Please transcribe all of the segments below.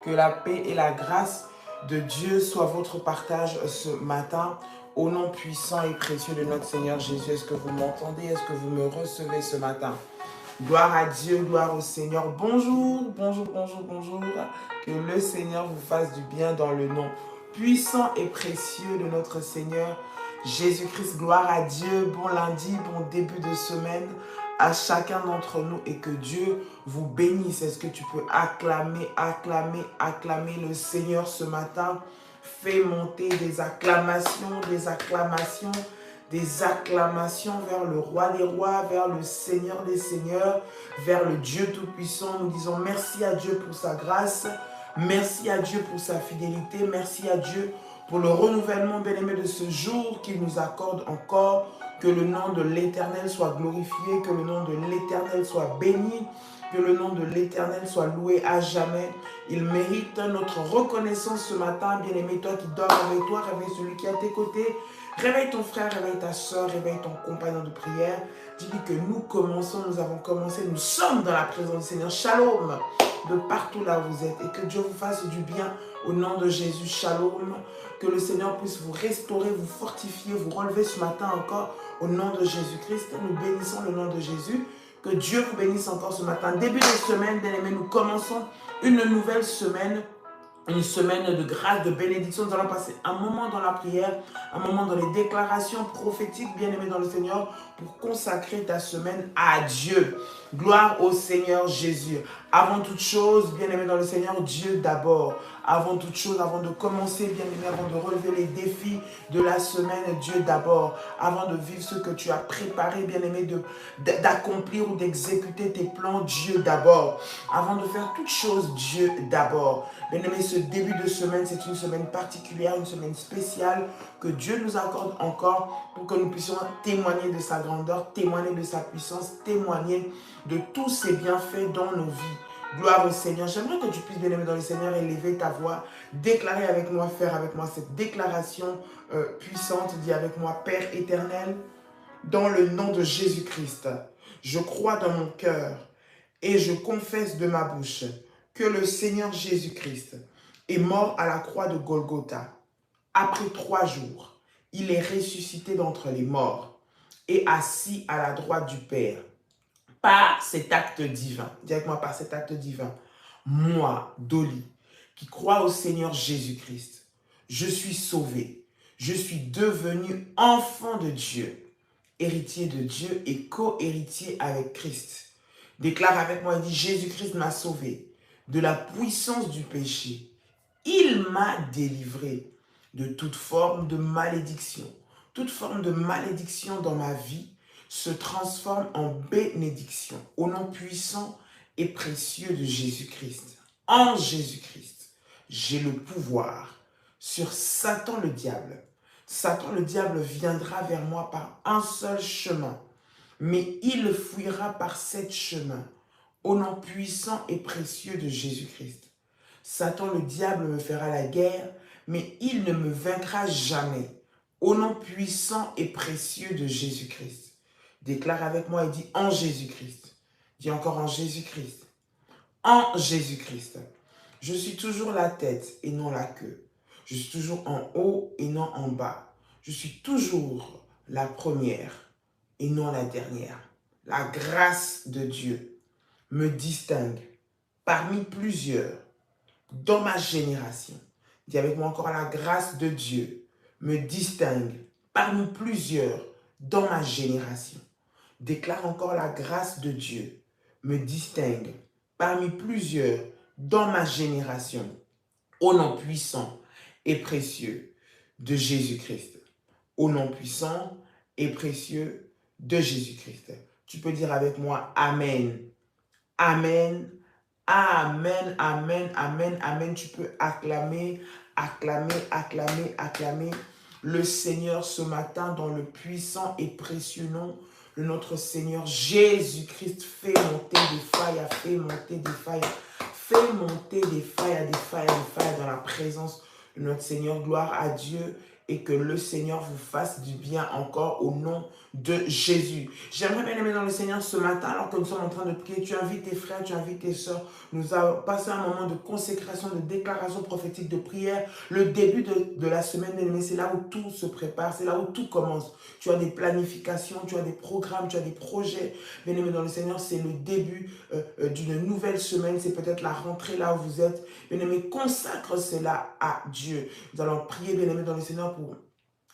Que la paix et la grâce de Dieu soient votre partage ce matin. Au nom puissant et précieux de notre Seigneur Jésus, est-ce que vous m'entendez? Est-ce que vous me recevez ce matin? Gloire à Dieu, gloire au Seigneur. Bonjour, bonjour, bonjour, bonjour. Que le Seigneur vous fasse du bien dans le nom puissant et précieux de notre Seigneur Jésus-Christ. Gloire à Dieu. Bon lundi, bon début de semaine à chacun d'entre nous et que Dieu vous bénisse. Est-ce que tu peux acclamer, acclamer, acclamer le Seigneur ce matin? Fais monter des acclamations, des acclamations, des acclamations vers le roi des rois, vers le Seigneur des seigneurs, vers le Dieu tout-puissant. Nous disons merci à Dieu pour sa grâce, merci à Dieu pour sa fidélité, merci à Dieu pour le renouvellement bien-aimé de ce jour qu'il nous accorde encore. Que le nom de l'Éternel soit glorifié, que le nom de l'Éternel soit béni, que le nom de l'Éternel soit loué à jamais. Il mérite notre reconnaissance ce matin, bien-aimé, toi qui dors, réveille-toi, réveille celui qui est à tes côtés. Réveille ton frère, réveille ta soeur, réveille ton compagnon de prière. Dis-lui que nous commençons, nous avons commencé, nous sommes dans la présence du Seigneur. Shalom, de partout là où vous êtes. Et que Dieu vous fasse du bien au nom de Jésus. Shalom. Que le Seigneur puisse vous restaurer, vous fortifier, vous relever ce matin encore au nom de Jésus-Christ. Nous bénissons le nom de Jésus. Que Dieu vous bénisse encore ce matin. Début de semaine, bien-aimés, nous commençons une nouvelle semaine. Une semaine de grâce, de bénédiction. Nous allons passer un moment dans la prière, un moment dans les déclarations prophétiques, bien-aimés dans le Seigneur, pour consacrer ta semaine à Dieu. Gloire au Seigneur Jésus. Avant toute chose, bien-aimés dans le Seigneur, Dieu d'abord. Avant toute chose, avant de commencer, bien-aimés, avant de relever les défis de la semaine, Dieu d'abord. Avant de vivre ce que tu as préparé, bien-aimé, d'accomplir ou d'exécuter tes plans, Dieu d'abord. Avant de faire toute chose, Dieu d'abord. Bien-aimé, ce début de semaine, c'est une semaine particulière, une semaine spéciale que Dieu nous accorde encore pour que nous puissions témoigner de sa grandeur, témoigner de sa puissance, témoigner de tous ses bienfaits dans nos vies. Gloire au Seigneur. J'aimerais que tu puisses, bien-aimé dans le Seigneur, élever ta voix, déclarer avec moi, faire avec moi cette déclaration puissante. Dis avec moi, Père éternel, dans le nom de Jésus-Christ, je crois dans mon cœur et je confesse de ma bouche que le Seigneur Jésus-Christ est mort à la croix de Golgotha. Après 3 jours, il est ressuscité d'entre les morts et assis à la droite du Père. Par cet acte divin, dis avec moi, par cet acte divin, moi, Dolly, qui crois au Seigneur Jésus-Christ, je suis sauvé, je suis devenu enfant de Dieu, héritier de Dieu et co-héritier avec Christ. Déclare avec moi, dit, Jésus-Christ m'a sauvé de la puissance du péché. Il m'a délivré de toute forme de malédiction. Toute forme de malédiction dans ma vie se transforme en bénédiction au nom puissant et précieux de Jésus-Christ. En Jésus-Christ, j'ai le pouvoir sur Satan le diable. Satan le diable viendra vers moi par un seul chemin, mais il fuira par 7 chemins au nom puissant et précieux de Jésus-Christ. Satan le diable me fera la guerre, mais il ne me vaincra jamais au nom puissant et précieux de Jésus-Christ. Déclare avec moi et dis en Jésus-Christ. Dis encore en Jésus-Christ. En Jésus-Christ. Je suis toujours la tête et non la queue. Je suis toujours en haut et non en bas. Je suis toujours la première et non la dernière. La grâce de Dieu me distingue parmi plusieurs dans ma génération. Dis avec moi encore, la grâce de Dieu me distingue parmi plusieurs dans ma génération. Déclare encore, la grâce de Dieu me distingue parmi plusieurs dans ma génération, au nom puissant et précieux de Jésus-Christ. Au nom puissant et précieux de Jésus-Christ. Tu peux dire avec moi, Amen. Amen. Amen, amen, amen, amen. Tu peux acclamer, acclamer, acclamer, acclamer le Seigneur ce matin dans le puissant et précieux nom de notre Seigneur Jésus-Christ. Fais monter des failles, fais monter des failles, fais monter des failles, des failles, des failles dans la présence de notre Seigneur. Gloire à Dieu et que le Seigneur vous fasse du bien encore au nom de Jésus. J'aimerais bien aimer dans le Seigneur ce matin, alors que nous sommes en train de prier, tu invites tes frères, tu invites tes sœurs. Nous avons passé un moment de consécration, de déclaration prophétique, de prière. Le début de la semaine, bien aimé, c'est là où tout se prépare, c'est là où tout commence. Tu as des planifications, tu as des programmes, tu as des projets. Bien aimé dans le Seigneur, c'est le début d'une nouvelle semaine, c'est peut-être la rentrée là où vous êtes. Bien aimé, consacre cela à Dieu. Nous allons prier, bien aimé dans le Seigneur, pour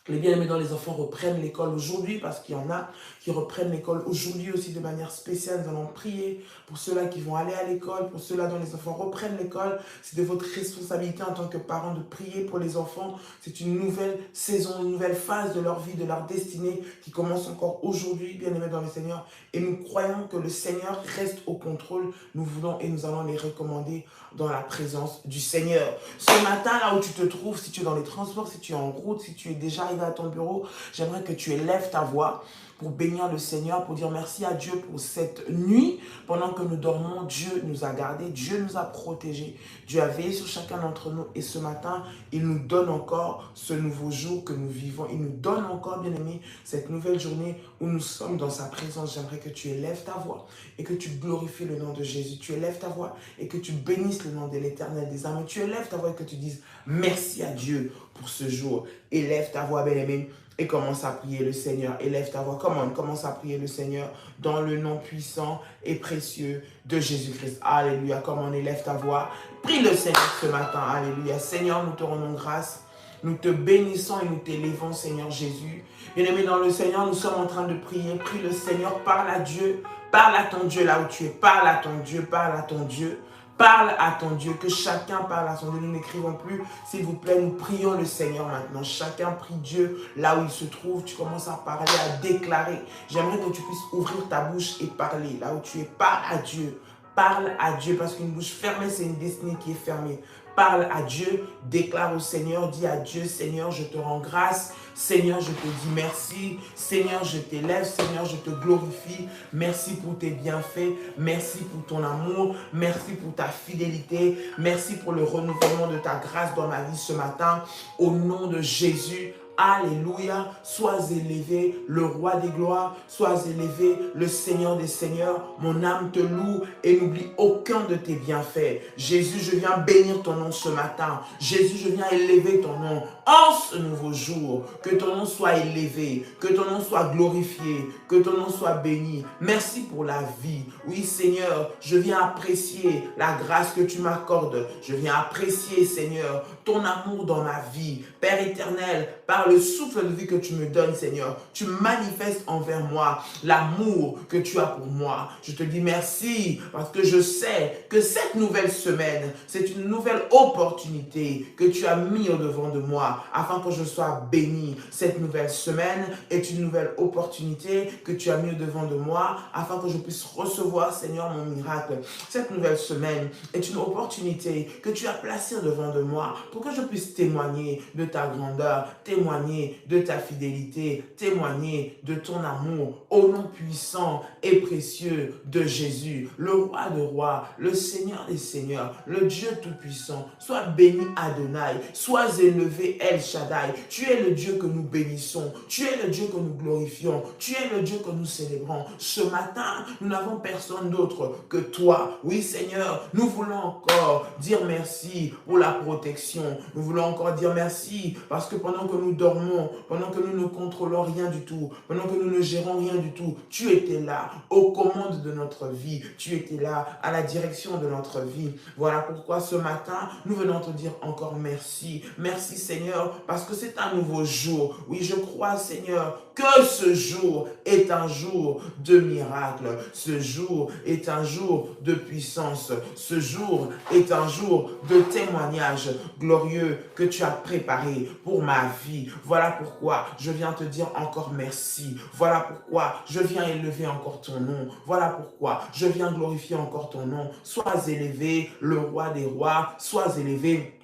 les bien-aimés dans les enfants reprennent l'école aujourd'hui parce qu'il y en a qui reprennent l'école aujourd'hui aussi de manière spéciale. Nous allons prier pour ceux-là qui vont aller à l'école, pour ceux-là dont les enfants reprennent l'école. C'est de votre responsabilité en tant que parent de prier pour les enfants. C'est une nouvelle saison, une nouvelle phase de leur vie, de leur destinée qui commence encore aujourd'hui, bien-aimés dans le Seigneur. Et nous croyons que le Seigneur reste au contrôle. Nous voulons et nous allons les recommander dans la présence du Seigneur. Ce matin, là où tu te trouves, si tu es dans les transports, si tu es en route, si tu es déjà arrivé à ton bureau, j'aimerais que tu élèves ta voix pour bénir le Seigneur, pour dire merci à Dieu pour cette nuit. Pendant que nous dormons, Dieu nous a gardés, Dieu nous a protégés, Dieu a veillé sur chacun d'entre nous. Et ce matin, il nous donne encore ce nouveau jour que nous vivons. Il nous donne encore, bien aimé, cette nouvelle journée où nous sommes dans sa présence. J'aimerais que tu élèves ta voix et que tu glorifies le nom de Jésus. Tu élèves ta voix et que tu bénisses le nom de l'Éternel des armées. Tu élèves ta voix et que tu dises merci à Dieu pour ce jour. Élève ta voix, bien aimé, et commence à prier le Seigneur. Élève ta voix. Commence à prier le Seigneur dans le nom puissant et précieux de Jésus-Christ. Alléluia. Élève ta voix. Prie le Seigneur ce matin. Alléluia. Seigneur, nous te rendons grâce. Nous te bénissons et nous t'élevons, Seigneur Jésus. Bien-aimé dans le Seigneur, nous sommes en train de prier. Prie le Seigneur. Parle à Dieu. Parle à ton Dieu là où tu es. Parle à ton Dieu. Parle à ton Dieu. Parle à ton Dieu, que chacun parle à son Dieu. Nous n'écrivons plus, s'il vous plaît, nous prions le Seigneur maintenant. Chacun prie Dieu là où il se trouve. Tu commences à parler, à déclarer. J'aimerais que tu puisses ouvrir ta bouche et parler là où tu es. Parle à Dieu. Parle à Dieu parce qu'une bouche fermée, c'est une destinée qui est fermée. Parle à Dieu, déclare au Seigneur, dis à Dieu, Seigneur, je te rends grâce. Seigneur, je te dis merci. Seigneur, je t'élève. Seigneur, je te glorifie. Merci pour tes bienfaits. Merci pour ton amour. Merci pour ta fidélité. Merci pour le renouvellement de ta grâce dans ma vie ce matin. Au nom de Jésus. Alléluia, sois élevé, le roi des gloires, sois élevé, le Seigneur des seigneurs. Mon âme te loue et n'oublie aucun de tes bienfaits. Jésus, je viens bénir ton nom ce matin. Jésus, je viens élever ton nom en ce nouveau jour. Que ton nom soit élevé, que ton nom soit glorifié, que ton nom soit béni. Merci pour la vie. Oui, Seigneur, je viens apprécier la grâce que tu m'accordes. Je viens apprécier, Seigneur, ton amour dans ma vie. Père éternel, par le souffle de vie que tu me donnes, Seigneur, tu manifestes envers moi l'amour que tu as pour moi. Je te dis merci parce que je sais que cette nouvelle semaine, c'est une nouvelle opportunité que tu as mis au-devant de moi afin que je sois béni. Cette nouvelle semaine est une nouvelle opportunité que tu as mis au-devant de moi afin que je puisse recevoir, Seigneur, mon miracle. Cette nouvelle semaine est une opportunité que tu as placée devant de moi pour que je puisse témoigner de ta grandeur, témoigner de ta fidélité, témoigner de ton amour au nom puissant et précieux de Jésus, le roi de rois, le Seigneur des seigneurs, le Dieu tout-puissant. Sois béni Adonai, sois élevé El Shaddai. Tu es le Dieu que nous bénissons, tu es le Dieu que nous glorifions, tu es le Dieu que nous célébrons. Ce matin, nous n'avons personne d'autre que toi. Oui Seigneur, nous voulons encore dire merci pour la protection. Nous voulons encore dire merci parce que pendant que nous dormons, pendant que nous ne contrôlons rien du tout, pendant que nous ne gérons rien du tout, tu étais là aux commandes de notre vie, tu étais là à la direction de notre vie. Voilà pourquoi ce matin, nous venons te dire encore merci. Merci Seigneur parce que c'est un nouveau jour. Oui, je crois Seigneur que ce jour est un jour de miracle. Ce jour est un jour de puissance. Ce jour est un jour de témoignage glorieux que tu as préparé pour ma vie. Voilà pourquoi je viens te dire encore merci. Voilà pourquoi je viens élever encore ton nom. Voilà pourquoi je viens glorifier encore ton nom. Sois élevé, le roi des rois. Sois élevé,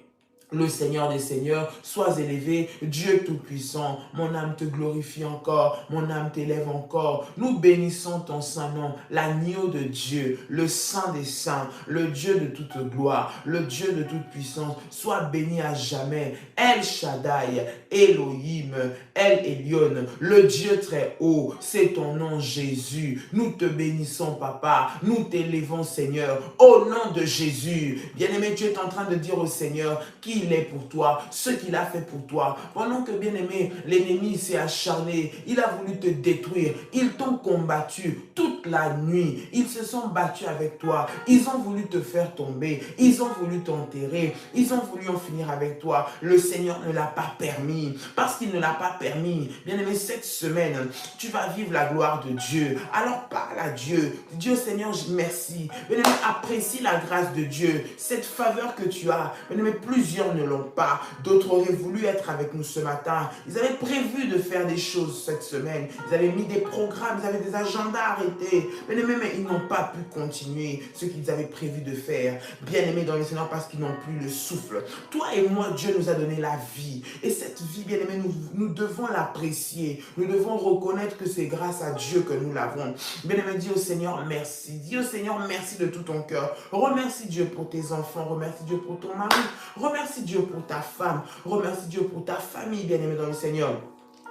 Le Seigneur des Seigneurs, sois élevé, Dieu Tout-Puissant. Mon âme te glorifie encore, mon âme t'élève encore. Nous bénissons ton saint nom, l'agneau de Dieu, le Saint des Saints, le Dieu de toute gloire, le Dieu de toute puissance. Sois béni à jamais. El Shaddai, Elohim, El Elyon, le Dieu très haut, c'est ton nom Jésus. Nous te bénissons, Papa, nous t'élevons, Seigneur, au nom de Jésus. Bien-aimé, tu es en train de dire au Seigneur qui il est pour toi, ce qu'il a fait pour toi. Pendant que, bien-aimé, l'ennemi s'est acharné, il a voulu te détruire, ils t'ont combattu toute la nuit, ils se sont battus avec toi, ils ont voulu te faire tomber, ils ont voulu t'enterrer, ils ont voulu en finir avec toi. Le Seigneur ne l'a pas permis, parce qu'il ne l'a pas permis. Bien-aimé, cette semaine, tu vas vivre la gloire de Dieu. Alors parle à Dieu. Dieu, Seigneur, merci. Bien-aimé, apprécie la grâce de Dieu, cette faveur que tu as. Bien-aimé, plusieurs ne l'ont pas. D'autres auraient voulu être avec nous ce matin. Ils avaient prévu de faire des choses cette semaine. Ils avaient mis des programmes, ils avaient des agendas arrêtés. Mais ils n'ont pas pu continuer ce qu'ils avaient prévu de faire. Bien-aimés dans le Seigneur, parce qu'ils n'ont plus le souffle. Toi et moi, Dieu nous a donné la vie. Et cette vie, bien-aimés, nous devons l'apprécier. Nous devons reconnaître que c'est grâce à Dieu que nous l'avons. Bien-aimé, dis au Seigneur merci. Dis au Seigneur merci de tout ton cœur. Remercie Dieu pour tes enfants. Remercie Dieu pour ton mari. Remercie Dieu pour ta femme. Remercie Dieu pour ta famille, bien-aimé dans le Seigneur.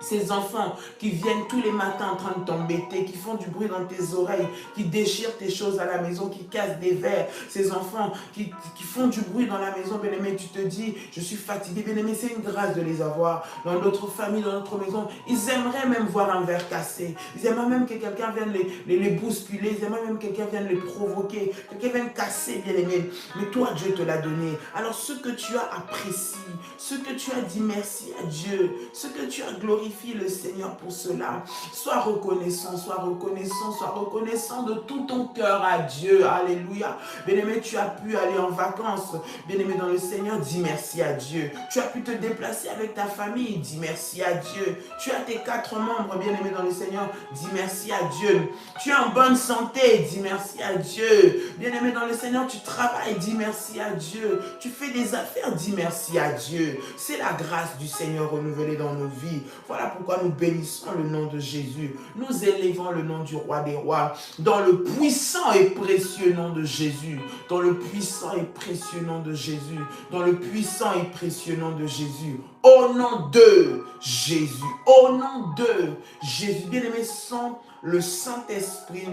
Ces enfants qui viennent tous les matins en train de t'embêter, qui font du bruit dans tes oreilles, qui déchirent tes choses à la maison, qui cassent des verres. Ces enfants qui font du bruit dans la maison, bien-aimé, tu te dis, je suis fatigué. Bien-aimé, c'est une grâce de les avoir dans notre famille, dans notre maison. Ils aimeraient même voir un verre cassé. Ils aimeraient même que quelqu'un vienne les bousculer. Ils aimeraient même que quelqu'un vienne les provoquer. Quelqu'un vienne casser, bien-aimé. Mais toi, Dieu te l'a donné. Alors, ce que tu as apprécié, ce que tu as dit merci à Dieu, ce que tu as glorifié, le Seigneur pour cela. Sois reconnaissant, sois reconnaissant, sois reconnaissant de tout ton cœur à Dieu. Alléluia. Bien-aimé, tu as pu aller en vacances. Bien-aimé dans le Seigneur, dis merci à Dieu. Tu as pu te déplacer avec ta famille, dis merci à Dieu. Tu as tes 4 membres, bien-aimé dans le Seigneur, dis merci à Dieu. Tu es en bonne santé, dis merci à Dieu. Bien-aimé dans le Seigneur, tu travailles, dis merci à Dieu. Tu fais des affaires, dis merci à Dieu. C'est la grâce du Seigneur renouvelée dans nos vies. Voilà pourquoi nous bénissons le nom de Jésus. Nous élevons le nom du roi des rois. Dans le puissant et précieux nom de Jésus. Dans le puissant et précieux nom de Jésus. Dans le puissant et précieux nom de Jésus. Au nom de Jésus. Au nom de Jésus. Bien-aimés, sans le Saint-Esprit,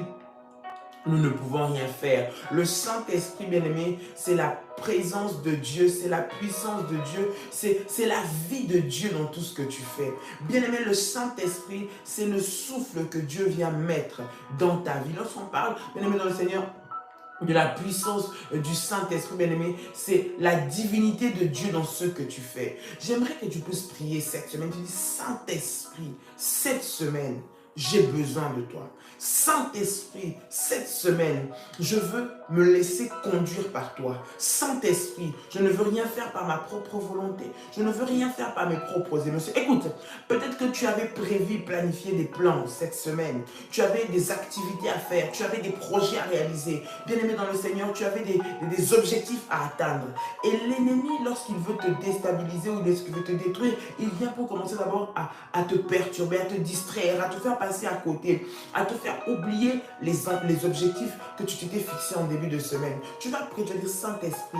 nous ne pouvons rien faire. Le Saint-Esprit, bien-aimé, c'est la présence de Dieu, c'est la puissance de Dieu, c'est la vie de Dieu dans tout ce que tu fais. Bien-aimé, le Saint-Esprit, c'est le souffle que Dieu vient mettre dans ta vie. Lorsqu'on parle, bien-aimé, dans le Seigneur, de la puissance du Saint-Esprit, bien-aimé, c'est la divinité de Dieu dans ce que tu fais. J'aimerais que tu puisses prier cette semaine. Tu dis, Saint-Esprit, cette semaine, j'ai besoin de toi. Saint-Esprit, cette semaine, je veux me laisser conduire par toi. Saint-Esprit, je ne veux rien faire par ma propre volonté. Je ne veux rien faire par mes propres émotions. Écoute, peut-être que tu avais prévu, planifier des plans cette semaine. Tu avais des activités à faire. Tu avais des projets à réaliser. Bien-aimé dans le Seigneur, tu avais des objectifs à atteindre. Et l'ennemi, lorsqu'il veut te déstabiliser ou lorsqu'il veut te détruire, il vient pour commencer d'abord à te perturber, à te distraire, à te faire passer à côté, à te faire oublier les objectifs que tu t'étais fixés en début de semaine. Tu vas prier, tu vas dire, Saint-Esprit,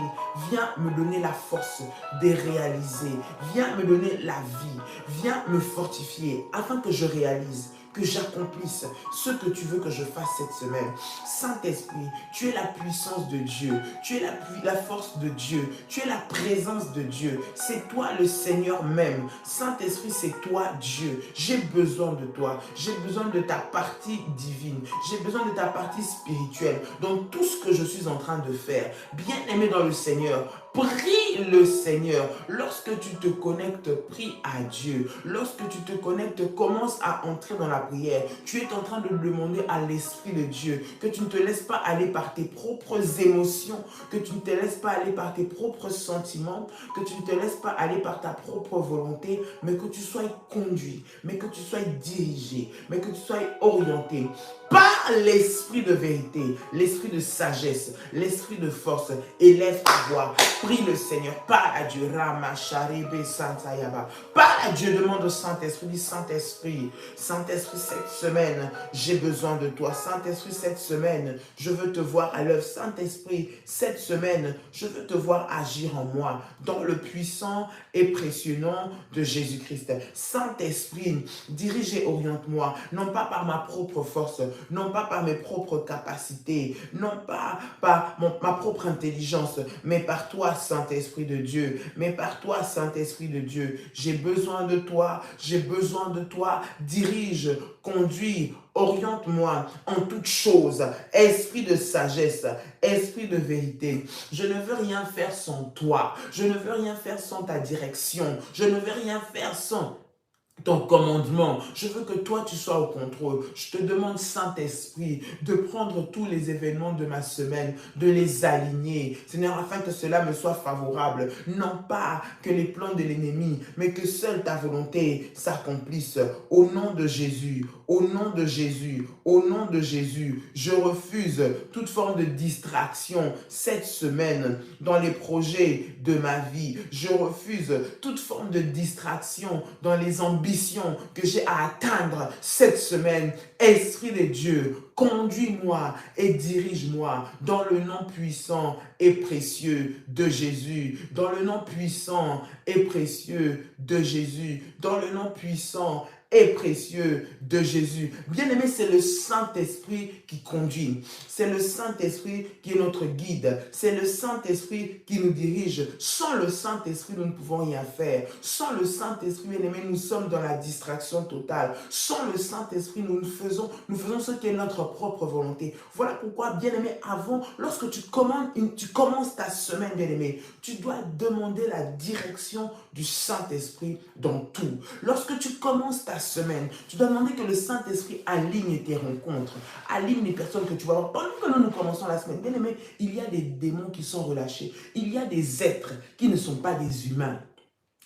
viens me donner la force de réaliser. Viens me donner la vie. Viens me fortifier afin que je réalise, que j'accomplisse ce que tu veux que je fasse cette semaine. Saint-Esprit, tu es la puissance de Dieu, tu es la force de Dieu, tu es la présence de Dieu. C'est toi le Seigneur même. Saint-Esprit, c'est toi Dieu. J'ai besoin de toi. J'ai besoin de ta partie divine. J'ai besoin de ta partie spirituelle. Donc tout ce que je suis en train de faire, bien aimé dans le Seigneur, prie le Seigneur. Lorsque tu te connectes, prie à Dieu. Lorsque tu te connectes, commence à entrer dans la prière. Tu es en train de demander à l'Esprit de Dieu que tu ne te laisses pas aller par tes propres émotions, que tu ne te laisses pas aller par tes propres sentiments, que tu ne te laisses pas aller par ta propre volonté, mais que tu sois conduit, mais que tu sois dirigé, mais que tu sois orienté. par l'esprit de vérité, l'esprit de sagesse, l'esprit de force. Élève ta voix, prie le Seigneur, parle à Dieu. Rama Sharibe Santayaba. Parle à Dieu, demande au Saint-Esprit, dis Saint-Esprit, Saint-Esprit, cette semaine, j'ai besoin de toi. Saint-Esprit, cette semaine, je veux te voir à l'œuvre. Saint-Esprit, cette semaine, je veux te voir agir en moi, dans le puissant et précieux nom de Jésus-Christ. Saint-Esprit, dirige et oriente-moi, non pas par ma propre force, non pas par mes propres capacités, non pas par ma propre intelligence, mais par toi, Saint-Esprit de Dieu, mais par toi, Saint-Esprit de Dieu. J'ai besoin de toi, j'ai besoin de toi. Dirige, conduis, oriente-moi en toutes choses. Esprit de sagesse, esprit de vérité. Je ne veux rien faire sans toi. Je ne veux rien faire sans ta direction. Je ne veux rien faire sans ton commandement. Je veux que toi, tu sois au contrôle. Je te demande, Saint-Esprit, de prendre tous les événements de ma semaine, de les aligner, Seigneur, afin que cela me soit favorable. Non pas que les plans de l'ennemi, mais que seule ta volonté s'accomplisse. Au nom de Jésus, au nom de Jésus, au nom de Jésus, je refuse toute forme de distraction cette semaine dans les projets de ma vie. Je refuse toute forme de distraction dans les ambitions que j'ai à atteindre cette semaine. Esprit de Dieu, conduis-moi et dirige-moi dans le nom puissant et précieux de Jésus. Dans le nom puissant et précieux de Jésus. Dans le nom puissant et précieux de Jésus. Bien-aimé, c'est le Saint-Esprit qui conduit. C'est le Saint-Esprit qui est notre guide. C'est le Saint-Esprit qui nous dirige. Sans le Saint-Esprit, nous ne pouvons rien faire. Sans le Saint-Esprit, bien-aimé, nous sommes dans la distraction totale. Sans le Saint-Esprit, nous faisons ce qui est notre propre volonté. Voilà pourquoi, bien-aimé, lorsque tu commences ta semaine, bien-aimé, tu dois demander la direction du Saint-Esprit dans tout. Lorsque tu commences ta semaine, tu dois demander que le Saint-Esprit aligne tes rencontres, aligne les personnes que tu vas voir. Pendant que nous commençons la semaine, bien aimé, il y a des démons qui sont relâchés. Il y a des êtres qui ne sont pas des humains.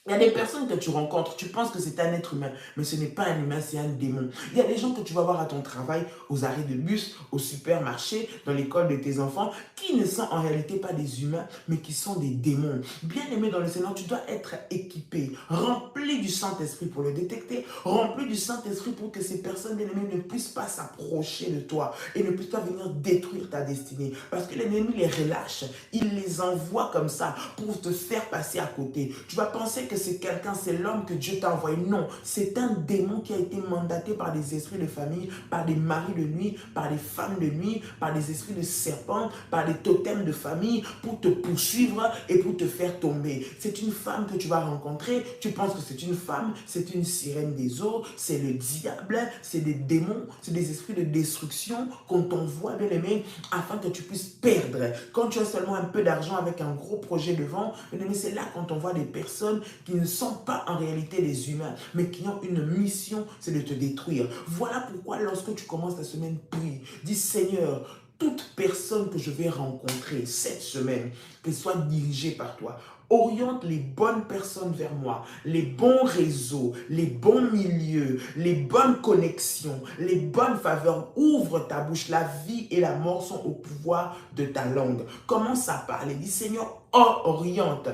Il y a des personnes que tu rencontres, tu penses que c'est un être humain, mais ce n'est pas un humain, c'est un démon. Il y a des gens que tu vas voir à ton travail, aux arrêts de bus, au supermarché, dans l'école de tes enfants, qui ne sont en réalité pas des humains, mais qui sont des démons. Bien aimé dans le Seigneur, tu dois être équipé, rempli du Saint-Esprit pour le détecter, rempli du Saint-Esprit pour que ces personnes, bien aimées, ne puissent pas s'approcher de toi et ne puissent pas venir détruire ta destinée. Parce que l'ennemi les relâche, il les envoie comme ça pour te faire passer à côté. Tu vas penser que c'est quelqu'un, c'est l'homme que Dieu t'a envoyé. Non, c'est un démon qui a été mandaté par des esprits de famille, par des maris de nuit, par des femmes de nuit, par des esprits de serpents, par des totems de famille pour te poursuivre et pour te faire tomber. C'est une femme que tu vas rencontrer, tu penses que c'est une femme, c'est une sirène des eaux, c'est le diable, c'est des démons, c'est des esprits de destruction qu'on t'envoie, bien aimé, afin que tu puisses perdre. Quand tu as seulement un peu d'argent avec un gros projet devant, bien aimé, c'est là qu'on t'envoie des personnes qui ne sont pas en réalité des humains, mais qui ont une mission, c'est de te détruire. Voilà pourquoi lorsque tu commences ta semaine, prie, dis Seigneur, toute personne que je vais rencontrer cette semaine, qu'elle soit dirigée par toi, oriente les bonnes personnes vers moi, les bons réseaux, les bons milieux, les bonnes connexions, les bonnes faveurs. Ouvre ta bouche, la vie et la mort sont au pouvoir de ta langue. Commence à parler, dis Seigneur, oriente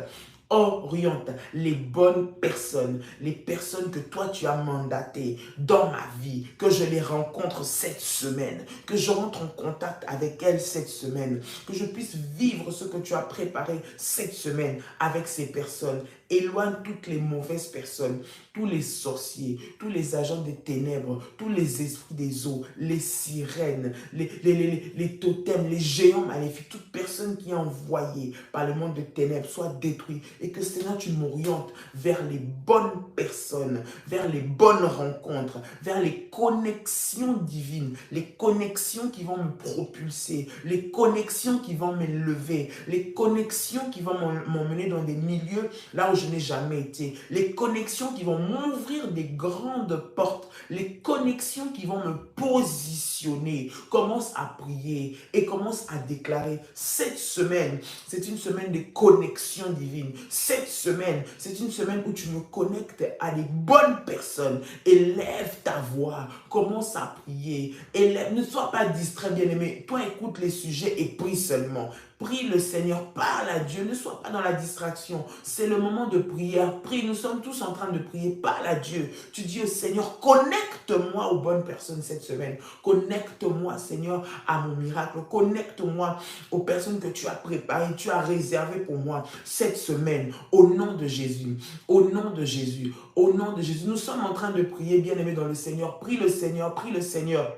les bonnes personnes, les personnes que toi tu as mandatées dans ma vie, que je les rencontre cette semaine, que je rentre en contact avec elles cette semaine, que je puisse vivre ce que tu as préparé cette semaine avec ces personnes. Éloigne toutes les mauvaises personnes, tous les sorciers, tous les agents des ténèbres, tous les esprits des eaux, les sirènes, les totems, les géants maléfiques, toute personne qui est envoyée par le monde des ténèbres soit détruite et que Seigneur, tu m'orientes vers les bonnes personnes, vers les bonnes rencontres, vers les connexions divines, les connexions qui vont me propulser, les connexions qui vont m'élever, les connexions qui vont m'emmener dans des milieux là où je n'ai jamais été, les connexions qui vont m'ouvrir des grandes portes, les connexions qui vont me positionner. Commence à prier et commence à déclarer cette semaine, c'est une semaine de connexion divine. cette semaine, c'est une semaine où tu me connectes à des bonnes personnes. Élève ta voix, commence à prier. Élève, ne sois pas distrait, bien-aimé. Toi, écoute les sujets et prie seulement. Prie le Seigneur, parle à Dieu, ne sois pas dans la distraction. C'est le moment de prière. Prie, nous sommes tous en train de prier, parle à Dieu. Tu dis au Seigneur, connecte-moi aux bonnes personnes cette semaine. Connecte-moi, Seigneur, à mon miracle. Connecte-moi aux personnes que tu as préparées, tu as réservées pour moi cette semaine. Au nom de Jésus, au nom de Jésus, au nom de Jésus. Nous sommes en train de prier, bien-aimés dans le Seigneur. Prie le Seigneur, prie le Seigneur.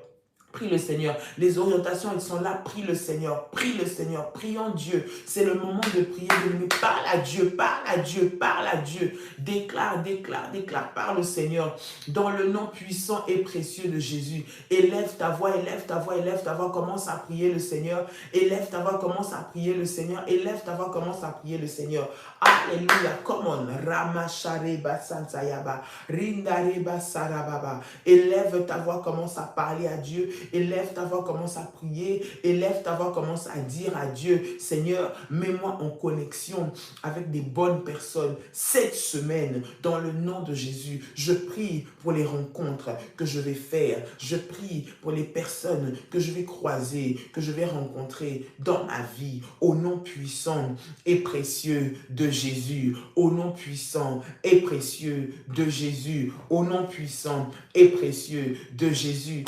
Prie le Seigneur. Les orientations, elles sont là. Prie le Seigneur. Prie le Seigneur. Prions Dieu. C'est le moment de prier. Mais parle à Dieu. Parle à Dieu. Parle à Dieu. Déclare, déclare, déclare. Parle au Seigneur. Dans le nom puissant et précieux de Jésus. Élève ta voix. Élève ta voix. Élève ta voix. Commence à prier le Seigneur. Élève ta voix. Commence à prier le Seigneur. Élève ta voix. Commence à prier le Seigneur. Alléluia. Come on. Ramashareba Santayaba. Rindareba Sarababa. Élève ta voix. Commence à parler à Dieu. Élève ta voix, commence à prier. Élève ta voix, commence à dire à Dieu, Seigneur, mets-moi en connexion avec des bonnes personnes cette semaine, dans le nom de Jésus. Je prie pour les rencontres que je vais faire. Je prie pour les personnes que je vais croiser, que je vais rencontrer dans ma vie, au nom puissant et précieux de Jésus. Au nom puissant et précieux de Jésus. Au nom puissant et précieux de Jésus.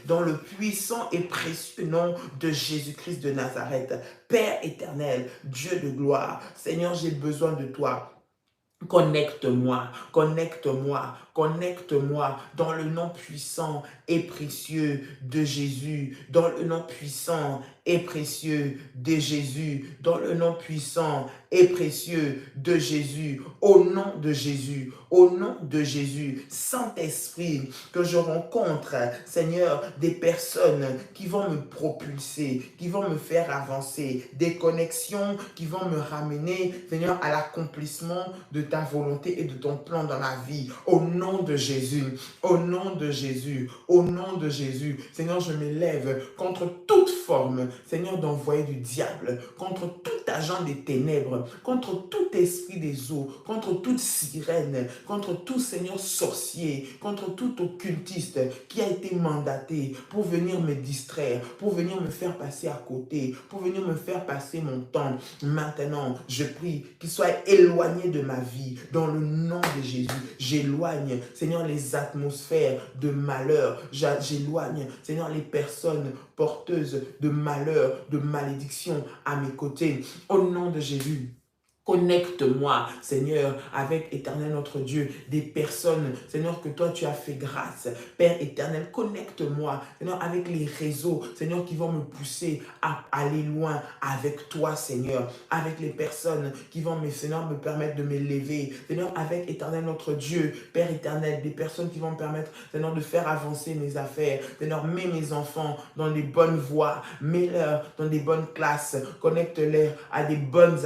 Dans le puissant et précieux nom de Jésus-Christ de Nazareth. Père éternel, Dieu de gloire, Seigneur, j'ai besoin de toi. Connecte-moi, connecte-moi, connecte-moi dans le nom puissant et précieux de Jésus, dans le nom puissant et précieux de Jésus, dans le nom puissant et précieux de Jésus, au nom de Jésus, au nom de Jésus. Saint-Esprit, que je rencontre, Seigneur, des personnes qui vont me propulser, qui vont me faire avancer, des connexions qui vont me ramener, Seigneur, à l'accomplissement de ta volonté et de ton plan dans ma vie, au nom de Jésus, au nom de Jésus, au nom de Jésus. Seigneur, je m'élève contre toute forme, Seigneur, d'envoyer du diable, contre tout agent des ténèbres, contre tout esprit des eaux, contre toute sirène, contre tout, Seigneur, sorcier, contre tout occultiste qui a été mandaté pour venir me distraire, pour venir me faire passer à côté, pour venir me faire passer mon temps. Maintenant, je prie qu'il soit éloigné de ma vie, dans le nom de Jésus. J'éloigne, Seigneur, les atmosphères de malheur. J'éloigne, Seigneur, les personnes porteuses de malheur, de malédiction à mes côtés. Au nom de Jésus. Connecte-moi, Seigneur, avec Éternel notre Dieu, des personnes, Seigneur, que toi tu as fait grâce. Père éternel, connecte-moi, Seigneur, avec les réseaux, Seigneur, qui vont me pousser à aller loin avec toi, Seigneur, avec les personnes qui vont, Seigneur, me permettre de m'élever. Seigneur, avec Éternel notre Dieu, Père éternel, des personnes qui vont me permettre, Seigneur, de faire avancer mes affaires. Seigneur, mets mes enfants dans les bonnes voies, mets-leur dans des bonnes classes, connecte-les à des bons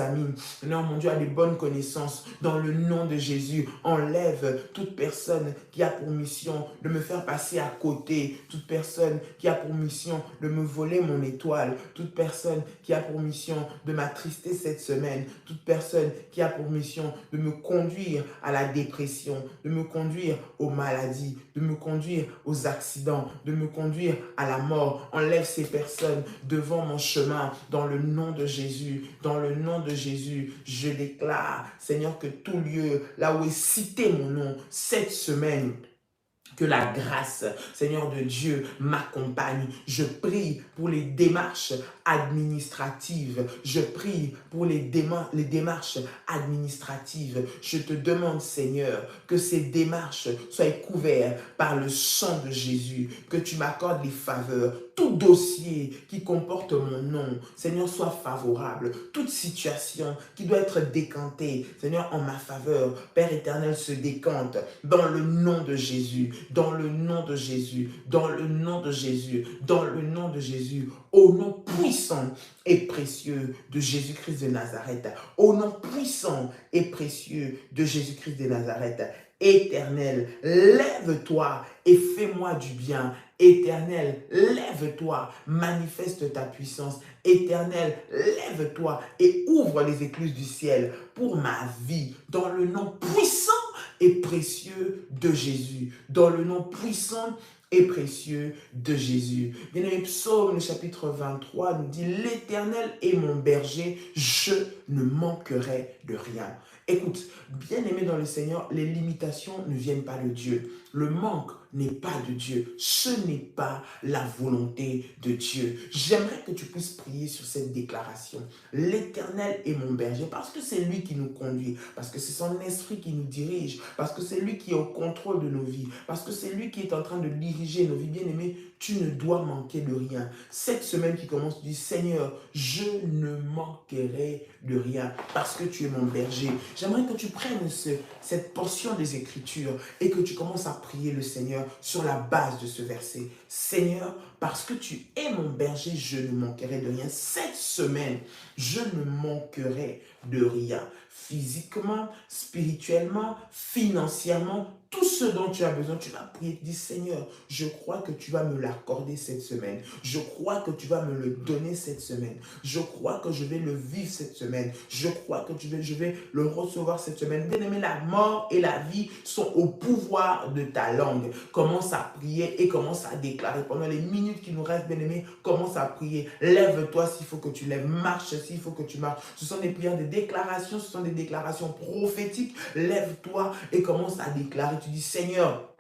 amis. Seigneur, mon Dieu, a des bonnes connaissances. Dans le nom de Jésus, enlève toute personne qui a pour mission de me faire passer à côté. Toute personne qui a pour mission de me voler mon étoile. Toute personne qui a pour mission de m'attrister cette semaine. Toute personne qui a pour mission de me conduire à la dépression, de me conduire aux maladies, de me conduire aux accidents, de me conduire à la mort. Enlève ces personnes devant mon chemin. Dans le nom de Jésus, dans le nom de Jésus, je déclare, Seigneur, que tout lieu, là où est cité mon nom, cette semaine, que la grâce, Seigneur de Dieu, m'accompagne. Je prie pour les démarches administratives. Je prie pour les démarches administratives. Je te demande, Seigneur, que ces démarches soient couvertes par le sang de Jésus, que tu m'accordes les faveurs. Tout dossier qui comporte mon nom, Seigneur, soit favorable. Toute situation qui doit être décantée, Seigneur, en ma faveur, Père éternel, se décante dans le nom de Jésus. Dans le nom de Jésus, dans le nom de Jésus, dans le nom de Jésus, au nom puissant et précieux de Jésus-Christ de Nazareth, au nom puissant et précieux de Jésus-Christ de Nazareth, Éternel, lève-toi et fais-moi du bien. Éternel, lève-toi, manifeste ta puissance. Éternel, lève-toi et ouvre les écluses du ciel pour ma vie, dans le nom puissant et précieux de Jésus. Dans le nom puissant et précieux de Jésus. Bien-aimé, Psaume, le chapitre 23, nous dit « L'Éternel est mon berger, je ne manquerai de rien. » Écoute, bien-aimé dans le Seigneur, les limitations ne viennent pas de Dieu. Le manque n'est pas de Dieu. Ce n'est pas la volonté de Dieu. J'aimerais que tu puisses prier sur cette déclaration. L'Éternel est mon berger parce que c'est lui qui nous conduit, parce que c'est son esprit qui nous dirige, parce que c'est lui qui est au contrôle de nos vies, parce que c'est lui qui est en train de diriger nos vies. Bien-aimé, tu ne dois manquer de rien. Cette semaine qui commence, tu dis, Seigneur, je ne manquerai de rien parce que tu es mon berger. J'aimerais que tu prennes cette portion des Écritures et que tu commences à prier le Seigneur sur la base de ce verset. Seigneur, parce que tu es mon berger, je ne manquerai de rien. Cette semaine, je ne manquerai de rien. Physiquement, spirituellement, financièrement, tout ce dont tu as besoin, tu vas prier, dis Seigneur, je crois que tu vas me l'accorder cette semaine. Je crois que tu vas me le donner cette semaine. Je crois que je vais le vivre cette semaine. Je crois que je vais le recevoir cette semaine. Bien-aimé, la mort et la vie sont au pouvoir de ta langue. Commence à prier et commence à déclarer. Pendant les minutes qui nous restent, bien-aimé, commence à prier. Lève-toi s'il faut que tu lèves. Marche s'il faut que tu marches. Ce sont des prières de déclaration, ce sont des déclarations prophétiques. Lève-toi et commence à déclarer. Tu dis, Seigneur,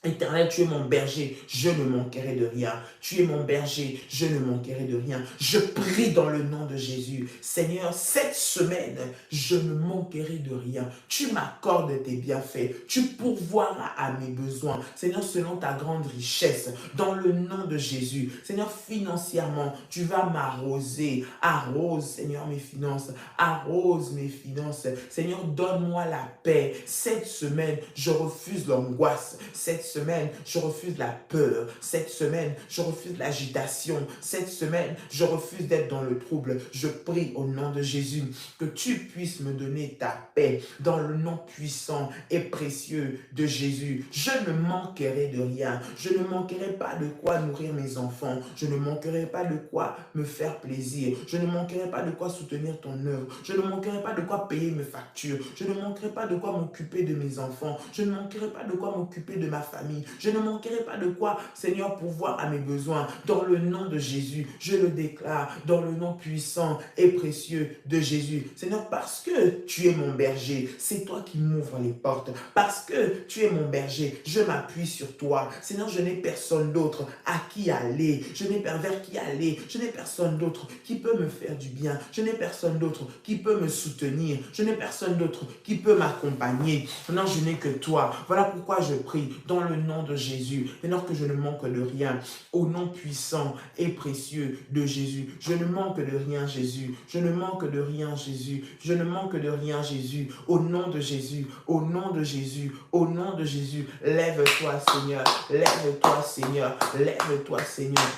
Éternel, tu es mon berger, je ne manquerai de rien. Tu es mon berger, je ne manquerai de rien. Je prie dans le nom de Jésus. Seigneur, cette semaine, je ne manquerai de rien. Tu m'accordes tes bienfaits. Tu pourvoiras à mes besoins. Seigneur, selon ta grande richesse, dans le nom de Jésus. Seigneur, financièrement, tu vas m'arroser. Arrose, Seigneur, mes finances. Arrose mes finances. Seigneur, donne-moi la paix. Cette semaine, je refuse l'angoisse. Cette semaine, je refuse la peur. Cette semaine, je refuse l'agitation. Cette semaine, je refuse d'être dans le trouble. Je prie au nom de Jésus que tu puisses me donner ta paix dans le nom puissant et précieux de Jésus. Je ne manquerai de rien. Je ne manquerai pas de quoi nourrir mes enfants. Je ne manquerai pas de quoi me faire plaisir. Je ne manquerai pas de quoi soutenir ton œuvre. Je ne manquerai pas de quoi payer mes factures. Je ne manquerai pas de quoi m'occuper de mes enfants. Je ne manquerai pas de quoi m'occuper de ma famille. Je ne manquerai pas de quoi, Seigneur, pourvoir à mes besoins. Dans le nom de Jésus, je le déclare, dans le nom puissant et précieux de Jésus. Seigneur, parce que tu es mon berger, c'est toi qui m'ouvres les portes. Parce que tu es mon berger, je m'appuie sur toi. Seigneur, je n'ai personne d'autre à qui aller. Je n'ai vers qui aller. Je n'ai personne d'autre qui peut me faire du bien. Je n'ai personne d'autre qui peut me soutenir. Je n'ai personne d'autre qui peut m'accompagner. Maintenant, je n'ai que toi. Voilà pourquoi je prie dans le nom de Jésus, maintenant que je ne manque de rien, au nom puissant et précieux de Jésus. Je ne manque de rien, Jésus. Je ne manque de rien, Jésus. Je ne manque de rien, Jésus. Au nom de Jésus, au nom de Jésus, au nom de Jésus. Lève-toi, Seigneur. Lève-toi, Seigneur. Lève-toi, Seigneur.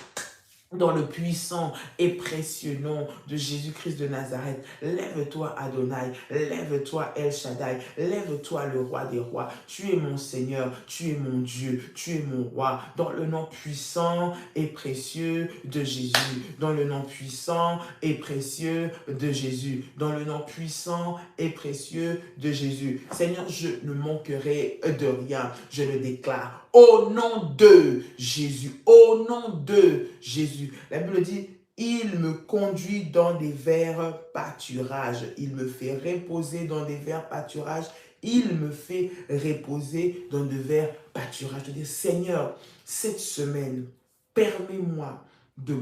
Dans le puissant et précieux nom de Jésus-Christ de Nazareth, lève-toi Adonai, lève-toi El Shaddai, lève-toi le roi des rois. Tu es mon Seigneur, tu es mon Dieu, tu es mon roi. Dans le nom puissant et précieux de Jésus, dans le nom puissant et précieux de Jésus, dans le nom puissant et précieux de Jésus. Seigneur, je ne manquerai de rien, je le déclare. Au nom de Jésus, au nom de Jésus. La Bible dit, il me conduit dans des verts pâturages. Il me fait reposer dans des verts pâturages. Il me fait reposer dans de verts pâturages. Je dis, Seigneur, cette semaine, permets-moi de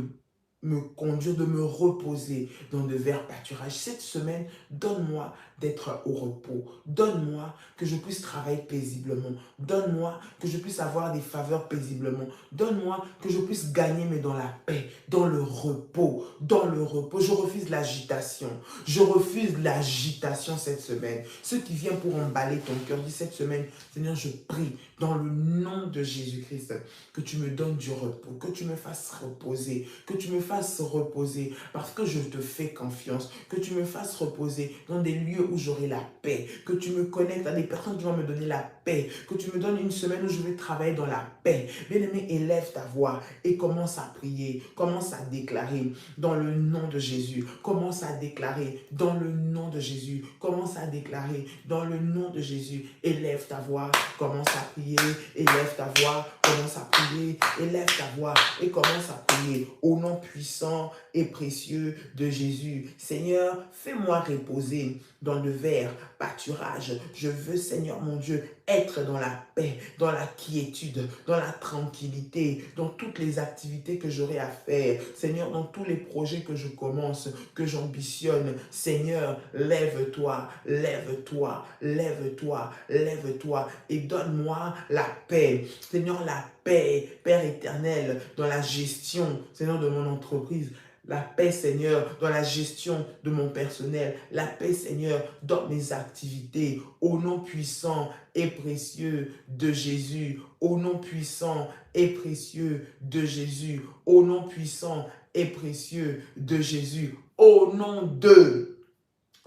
me conduire, de me reposer dans de verts pâturages. Cette semaine, donne-moi d'être au repos. Donne-moi que je puisse travailler paisiblement. Donne-moi que je puisse avoir des faveurs paisiblement. Donne-moi que je puisse gagner, mais dans la paix, dans le repos. dans le repos. Je refuse l'agitation. Je refuse l'agitation cette semaine. Ce qui vient pour emballer ton cœur, dis cette semaine, Seigneur, je prie dans le nom de Jésus-Christ que tu me donnes du repos, que tu me fasses reposer, que tu me fasses reposer parce que je te fais confiance, que tu me fasses reposer dans des lieux où j'aurai la paix, que tu me connectes à des personnes qui vont me donner la paix, que tu me donnes une semaine où je vais travailler dans la paix. Bien-aimé, élève ta voix et commence à prier, commence à déclarer dans le nom de Jésus, commence à déclarer dans le nom de Jésus, commence à déclarer dans le nom de Jésus, élève ta voix, commence à prier, élève ta voix, commence à prier, élève ta voix et commence à prier au nom puissant et précieux de Jésus. Seigneur, fais-moi reposer dans le vert pâturage. Je veux, Seigneur mon Dieu, être dans la paix, dans la quiétude, dans la tranquillité, dans toutes les activités que j'aurai à faire. Seigneur, dans tous les projets que je commence, que j'ambitionne. Seigneur, lève-toi, lève-toi, lève-toi, lève-toi et donne-moi la paix. Seigneur, la paix, Père éternel, dans la gestion, Seigneur, de mon entreprise. La paix, Seigneur, dans la gestion de mon personnel. La paix, Seigneur, dans mes activités. Au nom puissant et précieux de Jésus. Au nom puissant et précieux de Jésus. Au nom puissant et précieux de Jésus. Au nom de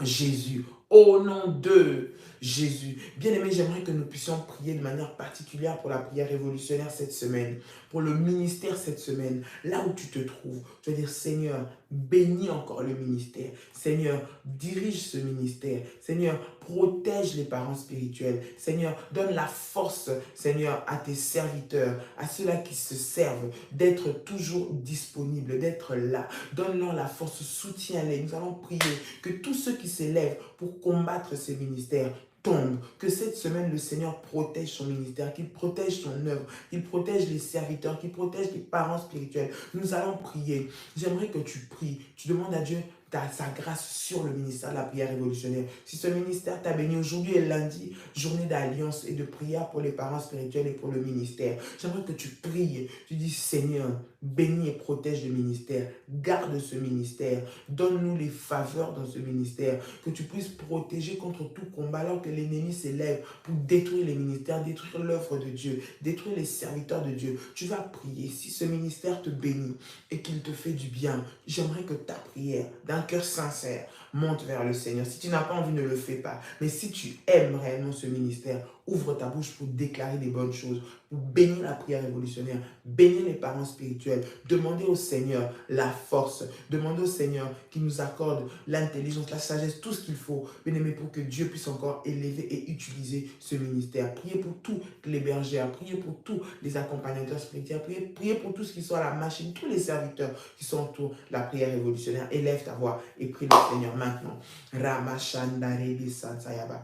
Jésus. Au nom de Jésus. Bien-aimés, j'aimerais que nous puissions prier de manière particulière pour la prière révolutionnaire cette semaine, pour le ministère cette semaine. Là où tu te trouves, tu vas dire, Seigneur, bénis encore le ministère. Seigneur, dirige ce ministère. Seigneur, protège les parents spirituels. Seigneur, donne la force, Seigneur, à tes serviteurs, à ceux-là qui se servent, d'être toujours disponibles, d'être là. Donne-leur la force, soutiens-les. Nous allons prier que tous ceux qui s'élèvent pour combattre ces ministères tombent. Que cette semaine, le Seigneur protège son ministère, qu'il protège son œuvre, qu'il protège les serviteurs, qu'il protège les parents spirituels. Nous allons prier. J'aimerais que tu pries. Tu demandes à Dieu sa grâce sur le ministère de la prière révolutionnaire. Si ce ministère t'a béni, aujourd'hui est lundi, journée d'alliance et de prière pour les parents spirituels et pour le ministère. J'aimerais que tu pries. Tu dis, Seigneur, bénis et protège le ministère. Garde ce ministère. Donne-nous les faveurs dans ce ministère. Que tu puisses protéger contre tout combat alors que l'ennemi s'élève pour détruire les ministères, détruire l'œuvre de Dieu, détruire les serviteurs de Dieu. Tu vas prier. Si ce ministère te bénit et qu'il te fait du bien, j'aimerais que ta prière, d'un cœur sincère, monte vers le Seigneur. Si tu n'as pas envie, ne le fais pas. Mais si tu aimes réellement ce ministère, ouvre ta bouche pour déclarer des bonnes choses, pour bénir la prière révolutionnaire, bénir les parents spirituels, demander au Seigneur la force, demander au Seigneur qu'il nous accorde l'intelligence, la sagesse, tout ce qu'il faut, bien aimé, pour que Dieu puisse encore élever et utiliser ce ministère. Priez pour tous les bergers, priez pour tous les accompagnateurs spirituels, priez pour tous qui sont à la machine, tous les serviteurs qui sont autour de la prière révolutionnaire. Élève ta voix et prie le Seigneur maintenant.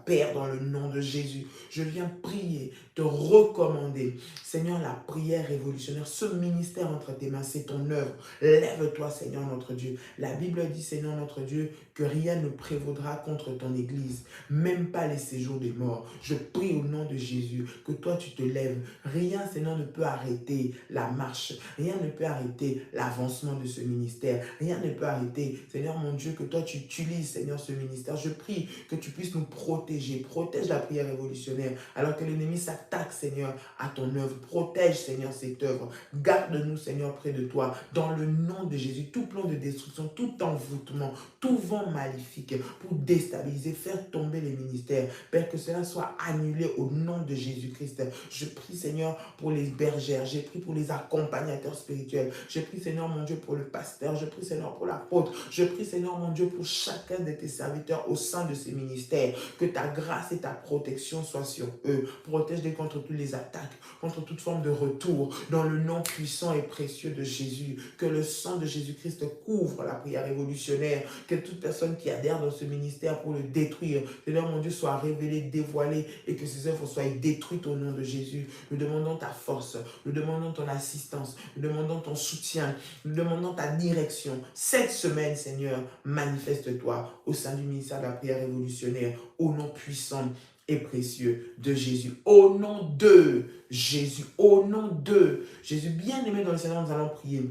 Père, dans le nom de Jésus, je viens prier, te recommander, Seigneur, la prière révolutionnaire, ce ministère entre tes mains, c'est ton œuvre. Lève-toi, Seigneur notre Dieu. La Bible dit, Seigneur notre Dieu, que rien ne prévaudra contre ton Église, même pas les séjours des morts. Je prie au nom de Jésus que toi tu te lèves. Rien, Seigneur, ne peut arrêter la marche. Rien ne peut arrêter l'avancement de ce ministère. Rien ne peut arrêter, Seigneur mon Dieu, que toi tu utilises, Seigneur, ce ministère. Je prie que tu puisses nous protéger. Protège la prière révolutionnaire alors que l'ennemi s'attaque, Seigneur, à ton œuvre. Protège, Seigneur, cette œuvre. Garde-nous, Seigneur, près de toi. Dans le nom de Jésus, tout plan de destruction, tout envoûtement, tout vent maléfique pour déstabiliser, faire tomber les ministères. Père, que cela soit annulé au nom de Jésus-Christ. Je prie, Seigneur, pour les bergères. J'ai pris pour les accompagnateurs spirituels. Je prie, Seigneur, mon Dieu, pour le pasteur. Je prie, Seigneur, pour l'apôtre. Je prie, Seigneur, mon Dieu, pour chacun de tes serviteurs au sein de ces ministères. Que ta grâce et ta protection soient sur eux. Protège-les contre toutes les attaques, contre toute forme de retour. Dans le nom puissant et précieux de Jésus. Que le sang de Jésus-Christ couvre la prière révolutionnaire. Que toute personne qui adhère dans ce ministère pour le détruire, Seigneur mon Dieu, soit révélé, dévoilé et que ses œuvres soient détruites au nom de Jésus. Nous demandons ta force, nous demandons ton assistance, nous demandons ton soutien, nous demandons ta direction. Cette semaine, Seigneur, manifeste-toi au sein du ministère de la prière révolutionnaire, au nom puissant et précieux de Jésus. Au nom de Jésus, au nom de Jésus, bien-aimé dans le Seigneur, nous allons prier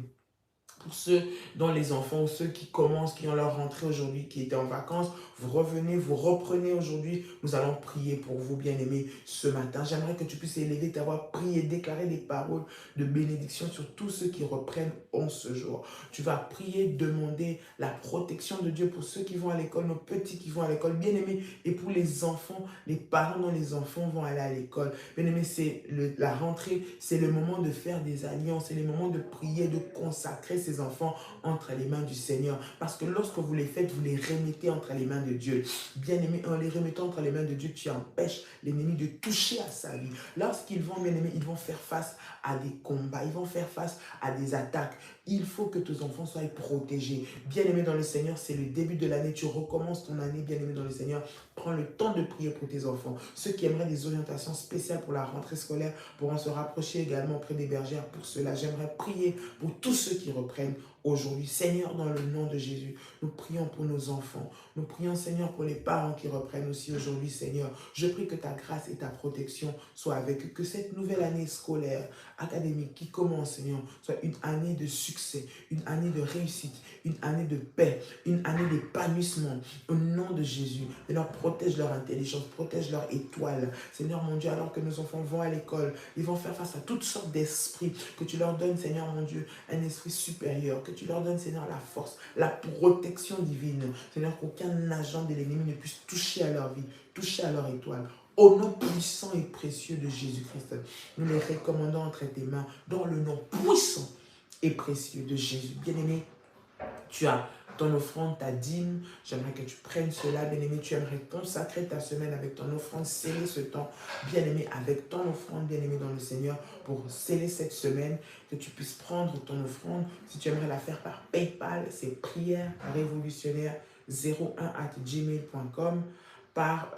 Pour ceux dont les enfants ou ceux qui commencent, qui ont leur rentrée aujourd'hui, qui étaient en vacances, vous revenez, vous reprenez aujourd'hui. Nous allons prier pour vous, bien-aimés, ce matin. J'aimerais que tu puisses élever ta voix, prier, déclarer des paroles de bénédiction sur tous ceux qui reprennent en ce jour. Tu vas prier, demander la protection de Dieu pour ceux qui vont à l'école, nos petits qui vont à l'école, bien-aimés, et pour les enfants, les parents dont les enfants vont aller à l'école. Bien-aimés, c'est la rentrée, c'est le moment de faire des alliances, c'est le moment de prier, de consacrer ses enfants entre les mains du Seigneur. Parce que lorsque vous les faites, vous les remettez entre les mains de Dieu. Bien-aimés, en les remettant entre les mains de Dieu, tu empêches l'ennemi de toucher à sa vie. Lorsqu'ils vont, bien-aimés, ils vont faire face à des combats, ils vont faire face à des attaques. Il faut que tes enfants soient protégés. Bien-aimés dans le Seigneur, c'est le début de l'année. Tu recommences ton année, bien-aimé dans le Seigneur. Prends le temps de prier pour tes enfants. Ceux qui aimeraient des orientations spéciales pour la rentrée scolaire pourront se rapprocher également auprès des bergères. Pour cela, j'aimerais prier pour tous ceux qui reprennent aujourd'hui. Seigneur, dans le nom de Jésus, nous prions pour nos enfants. Nous prions, Seigneur, pour les parents qui reprennent aussi aujourd'hui, Seigneur. Je prie que ta grâce et ta protection soient avec eux. Que cette nouvelle année scolaire, académique qui commence, Seigneur, soit une année de succès, une année de réussite, une année de paix, une année d'épanouissement. Au nom de Jésus, Seigneur, protège leur intelligence, protège leur étoile. Seigneur, mon Dieu, alors que nos enfants vont à l'école, ils vont faire face à toutes sortes d'esprits. Que tu leur donnes, Seigneur, mon Dieu, un esprit supérieur. Que tu leur donnes, Seigneur, la force, la protection divine. Seigneur, qu'aucun agent de l'ennemi ne puisse toucher à leur vie, toucher à leur étoile. Au nom puissant et précieux de Jésus-Christ, nous les recommandons entre tes mains, dans le nom puissant et précieux de Jésus. Bien-aimé, tu as ton offrande, ta dîme. J'aimerais que tu prennes cela, bien-aimé. Tu aimerais consacrer ta semaine avec ton offrande, sceller ce temps, bien-aimé, avec ton offrande, bien-aimé dans le Seigneur, pour sceller cette semaine, que tu puisses prendre ton offrande. Si tu aimerais la faire par PayPal, c'est prière révolutionnaire 01@gmail.com. Par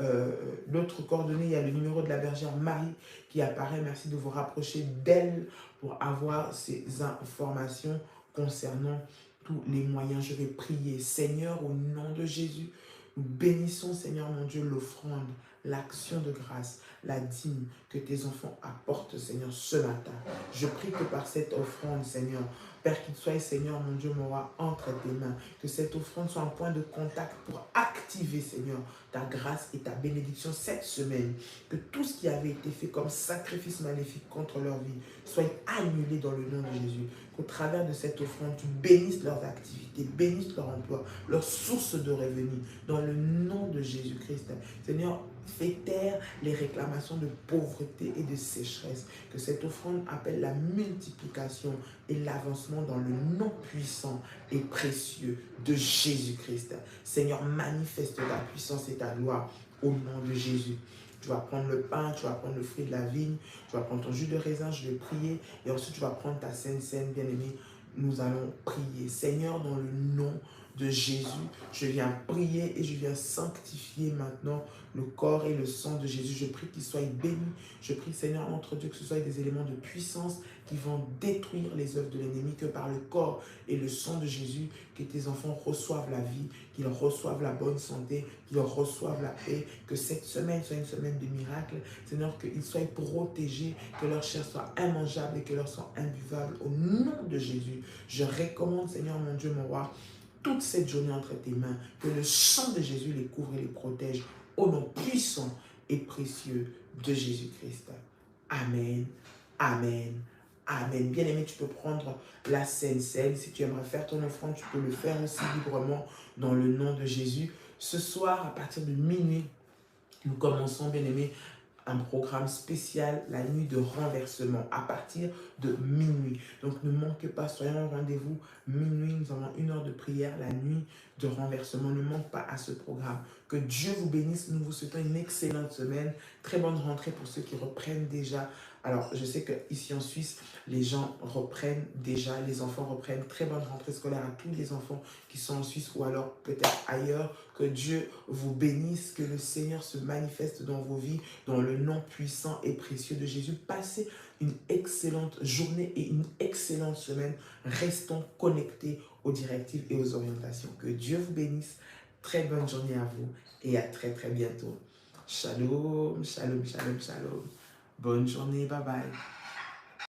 l'autre coordonnée, il y a le numéro de la bergère Marie qui apparaît. Merci de vous rapprocher d'elle pour avoir ces informations concernant tous les moyens. Je vais prier. Seigneur, au nom de Jésus, nous bénissons, Seigneur mon Dieu, l'offrande, l'action de grâce, la dîme que tes enfants apportent, Seigneur, ce matin. Je prie que par cette offrande, Seigneur, Père, qu'il soit, Seigneur, mon Dieu, mon roi, entre tes mains. Que cette offrande soit un point de contact pour activer, Seigneur, ta grâce et ta bénédiction cette semaine. Que tout ce qui avait été fait comme sacrifice maléfique contre leur vie soit annulé dans le nom de Jésus. Qu'au travers de cette offrande, tu bénisses leurs activités, bénisses leur emploi, leurs sources de revenus, dans le nom de Jésus-Christ. Seigneur, fais taire les réclamations de pauvreté et de sécheresse. Que cette offrande appelle la multiplication et l'avancement dans le nom puissant et précieux de Jésus-Christ. Seigneur, manifeste ta puissance et ta gloire au nom de Jésus. Tu vas prendre le pain, tu vas prendre le fruit de la vigne, tu vas prendre ton jus de raisin, je vais prier. Et ensuite, tu vas prendre ta sainte scène, bien-aimée. Nous allons prier. Seigneur, dans le nom de Jésus, je viens prier et je viens sanctifier maintenant le corps et le sang de Jésus. Je prie qu'il soit béni. Je prie, Seigneur, entre Dieu, que ce soit des éléments de puissance qui vont détruire les œuvres de l'ennemi, que par le corps et le sang de Jésus, que tes enfants reçoivent la vie, qu'ils reçoivent la bonne santé, qu'ils reçoivent la paix, que cette semaine soit une semaine de miracles. Seigneur, qu'ils soient protégés, que leur chair soit immangeable et que leur sang imbuvable. Au nom de Jésus, je recommande, Seigneur, mon Dieu, mon roi, toute cette journée entre tes mains, que le sang de Jésus les couvre et les protège au nom puissant et précieux de Jésus-Christ. Amen, amen, amen. Bien-aimé, tu peux prendre la Sainte Seine. Si tu aimerais faire ton offrande, tu peux le faire aussi librement dans le nom de Jésus. Ce soir, à partir de minuit, nous commençons, bien-aimé, un programme spécial, la nuit de renversement, à partir de minuit. Donc ne manquez pas, soyons au rendez-vous. Minuit, nous avons 1 heure de prière, la nuit de renversement. Ne manque pas à ce programme. Que Dieu vous bénisse. Nous vous souhaitons une excellente semaine. Très bonne rentrée pour ceux qui reprennent déjà. Alors, je sais qu'ici en Suisse, les gens reprennent déjà, les enfants reprennent. Très bonne rentrée scolaire à tous les enfants qui sont en Suisse ou alors peut-être ailleurs. Que Dieu vous bénisse, que le Seigneur se manifeste dans vos vies, dans le nom puissant et précieux de Jésus. Passez une excellente journée et une excellente semaine. Restons connectés aux directives et aux orientations. Que Dieu vous bénisse. Très bonne journée à vous et à très très bientôt. Shalom, shalom, shalom, shalom. Bonne journée, bye bye.